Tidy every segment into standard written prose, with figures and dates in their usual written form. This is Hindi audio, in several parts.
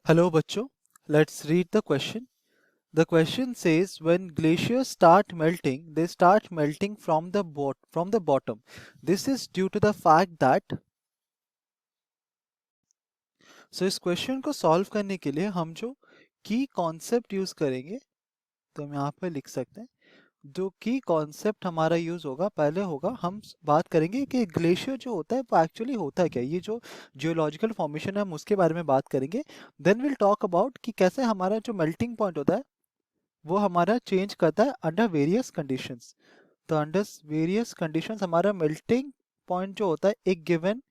Hello, bachcho. Let's read the question. The question says, when glaciers start melting, they start melting from the bottom. This is due to the fact that इस क्वेश्चन को सॉल्व करने के लिए हम जो की कॉन्सेप्ट यूज करेंगे, तो हम यहाँ पे लिख सकते हैं जो की कॉन्सेप्ट हमारा यूज होगा, पहले होगा हम बात करेंगे कि ग्लेशियर जो होता है वो एक्चुअली होता है क्या, ये जो जियोलॉजिकल फॉर्मेशन है हम उसके बारे में बात करेंगे. देन विल टॉक अबाउट कि कैसे हमारा जो मेल्टिंग पॉइंट होता है वो हमारा चेंज करता है अंडर वेरियस कंडीशंस. तो अंडर वेरियस कंडीशंस हमारा मेल्टिंग पॉइंट जो होता है एक गिवन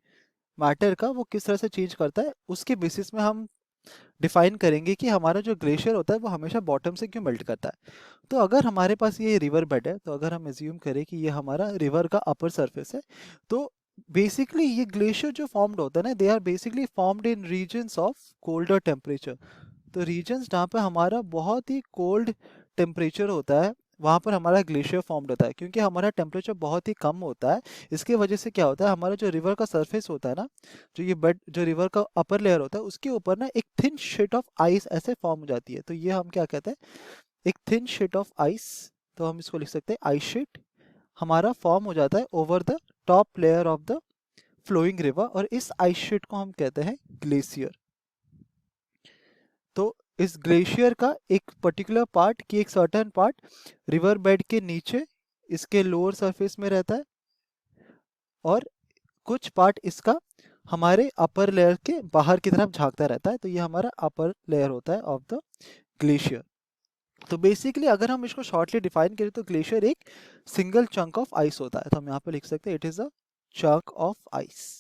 मैटर का वो किस तरह से चेंज करता है, उसके बेसिस में हम डिफाइन करेंगे कि हमारा जो ग्लेशियर होता है वो हमेशा बॉटम से क्यों मेल्ट करता है. तो अगर हमारे पास ये रिवर बेड है, तो अगर हम एज्यूम करें कि ये हमारा रिवर का अपर सरफेस है, तो बेसिकली ये ग्लेशियर जो फॉर्म्ड होता है ना, they are basically formed in regions of colder temperature. तो रीजन्स जहाँ पे हमारा बहुत ही कोल्ड टेम्परेचर होता है वहाँ पर हमारा ग्लेशियर फॉर्म्ड होता है, क्योंकि हमारा टेम्परेचर बहुत ही कम होता है. इसके वजह से क्या होता है, हमारा जो रिवर का सरफेस होता है ना, जो ये बेड जो रिवर का अपर लेयर होता है उसके ऊपर ना एक थिन शीट ऑफ आइस ऐसे फॉर्म हो जाती है. तो ये हम क्या कहते हैं, एक थिन शीट ऑफ आइस. तो हम इसको लिख सकते हैं आइस शीट हमारा फॉर्म हो जाता है over the top layer of the flowing river, और इस आइस शीट को हम कहते हैं ग्लेशियर. तो इस ग्लेशियर का एक पर्टिकुलर पार्ट की एक सर्टेन पार्ट रिवर बेड के नीचे इसके लोअर सरफेस में रहता है, और कुछ पार्ट इसका हमारे अपर लेयर के बाहर की तरफ झांकता रहता है. तो ये हमारा अपर लेयर होता है ऑफ द ग्लेशियर. तो बेसिकली अगर हम इसको शॉर्टली डिफाइन करें तो ग्लेशियर एक सिंगल चंक ऑफ आइस होता है. तो हम यहाँ पे लिख सकते हैं it is a chunk of ice.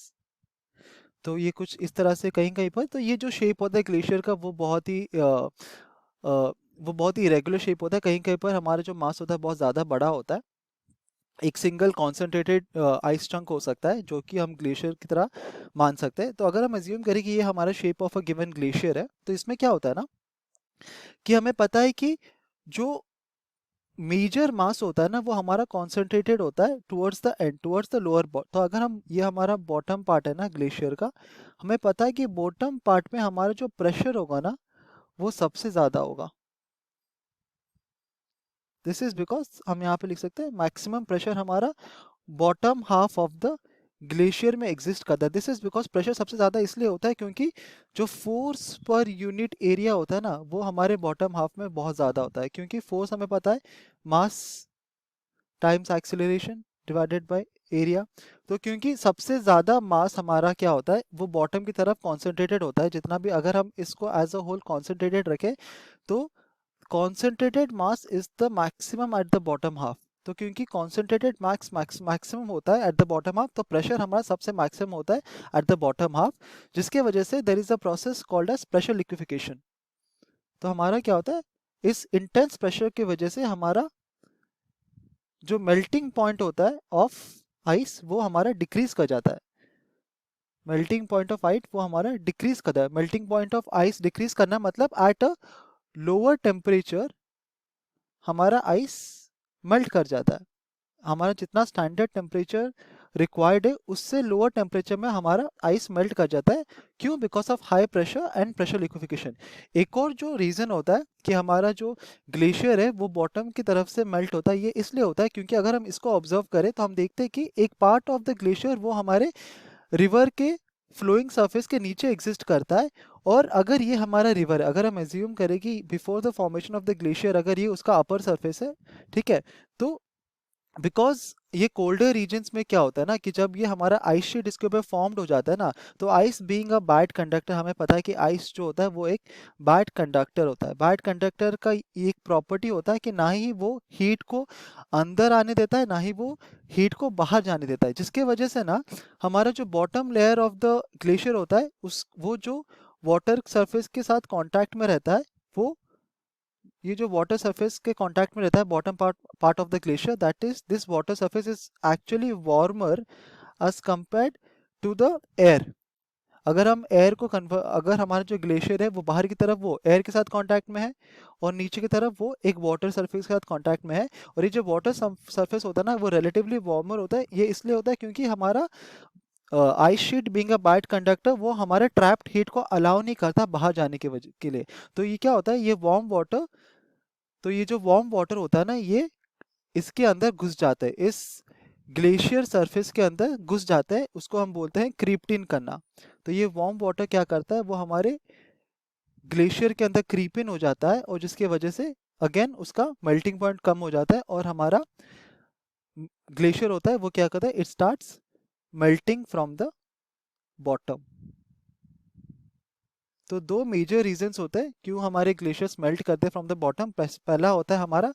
तो ये कुछ इस तरह से कहीं कहीं पर, तो ये जो शेप होता है ग्लेशियर का वो बहुत ही वो बहुत ही इरेगुलर शेप होता है. कहीं कहीं पर हमारा जो मास होता है बहुत ज़्यादा बड़ा होता है. एक सिंगल कॉन्सेंट्रेटेड आइस चंक हो सकता है जो कि हम ग्लेशियर की तरह मान सकते हैं. तो अगर हम अज्यूम करें कि ये हमारा shape of a given glacier है, तो इसमें क्या होता है ना कि हमें पता है कि जो मेजर मास होता है ना वो हमारा कॉन्सेंट्रेटेड होता है towards the end, towards the lower. तो अगर हम ये हमारा बॉटम पार्ट है ना ग्लेशियर का, हमें पता है कि बॉटम पार्ट में हमारा जो प्रेशर होगा ना वो सबसे ज़्यादा होगा. दिस इज बिकॉज हम यहाँ पे लिख सकते हैं मैक्सिमम प्रेशर हमारा bottom half of the glacier में एग्जिस्ट करता है. दिस इज बिकॉज प्रेशर सबसे ज़्यादा इसलिए होता है क्योंकि जो फोर्स पर यूनिट एरिया होता है ना वो हमारे बॉटम हाफ में बहुत ज़्यादा होता है, क्योंकि फोर्स हमें पता है मास times acceleration divided by area. तो क्योंकि सबसे ज़्यादा मास हमारा क्या होता है वो बॉटम की तरफ कॉन्सेंट्रेटेड होता है, जितना भी अगर हम इसको एज अ होल कॉन्सेंट्रेटेड रखें तो concentrated mass is the maximum at the bottom half. तो क्योंकि concentrated maximum होता है at the bottom half, तो प्रेशर हमारा सबसे मैक्सिमम होता है at the bottom half, जिसके वजह से there is a process called as pressure liquefaction. तो हमारा क्या होता है, इस इंटेंस प्रेशर की वजह से हमारा जो मेल्टिंग पॉइंट होता है ऑफ आइस वो हमारा डिक्रीज कर जाता है. मेल्टिंग पॉइंट ऑफ आइस वो हमारा डिक्रीज करता है. Melting point of ice decrease करना मतलब एट अ लोअर टेम्परेचर हमारा आइस मेल्ट कर जाता है. हमारा जितना स्टैंडर्ड टेम्परेचर रिक्वायर्ड है उससे लोअर टेम्परेचर में हमारा आइस मेल्ट कर जाता है. क्यों? Because of high pressure and pressure liquefaction. एक और जो रीज़न होता है कि हमारा जो ग्लेशियर है वो बॉटम की तरफ से मेल्ट होता है, ये इसलिए होता है क्योंकि अगर हम इसको ऑब्जर्व करें तो हम देखते हैं कि एक पार्ट ऑफ द ग्लेशियर वो हमारे रिवर के फ्लोइंग सरफेस के नीचे एग्जिस्ट करता है. और अगर ये हमारा रिवर है, अगर हम एज्यूम करें कि before the formation of the glacier अगर ये उसका अपर सरफेस है, ठीक है, तो बिकॉज ये कोल्डर रीजन्स में क्या होता है ना कि जब ये हमारा आइस शीट इसके ऊपर फॉर्म्ड हो जाता है ना, तो ice being a bad conductor, हमें पता है कि आइस जो होता है वो एक बैड कंडक्टर होता है. बैड कंडक्टर का एक प्रॉपर्टी होता है कि ना ही वो हीट को अंदर आने देता है ना ही वो हीट को बाहर जाने देता है, जिसके वजह से ना हमारा जो bottom layer of the glacier होता है उस वो जो वाटर सरफेस के साथ कांटेक्ट में रहता है, वो ये जो वाटर सरफेस के कांटेक्ट में रहता है bottom part of the glacier, that is this water surface is actually warmer as compared to the air. अगर हम एयर को कन्वर्ट, अगर हमारा जो ग्लेशियर है वो बाहर की तरफ वो एयर के साथ कांटेक्ट में है और नीचे की तरफ वो एक वाटर सरफेस के साथ कांटेक्ट में है, और ये जो वाटर सरफेस होता है ना वो रिलेटिवली वार्मर होता है. ये इसलिए होता है क्योंकि हमारा ice sheet being a bite conductor वो हमारे ट्रैप्ड हीट को अलाउ नहीं करता बाहर जाने के वजह के लिए। तो ये क्या होता है, ये वार्म वाटर, तो ये जो वार्म वाटर होता है ना, ये इसके अंदर घुस जाता है, इस ग्लेशियर सरफेस के अंदर घुस जाता है, उसको हम बोलते हैं क्रीप्ट इन करना। तो ये वार्म वाटर क्या करता है, वो हमारे ग्लेशियर के अंदर क्रीप इन हो जाता है, और जिसकी वजह से अगेन उसका मेल्टिंग पॉइंट कम हो जाता है, और हमारा ग्लेशियर होता है वो क्या करता है, it starts melting from the bottom. तो दो मेजर रीजंस होते हैं क्यों हमारे ग्लेशियर्स मेल्ट करते हैं फ्रॉम द बॉटम। पहला होता है हमारा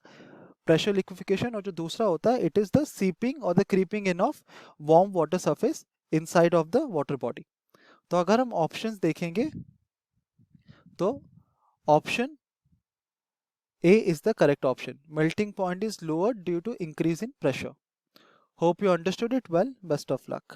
प्रेशर लिक्विफिकेशन, और जो दूसरा होता है इट इज द सीपिंग और the creeping in of warm water surface inside of the water body. तो अगर हम ऑप्शंस देखेंगे तो option A is the correct option. Melting point is lower due to increase in pressure. Hope you understood it well. Best of luck.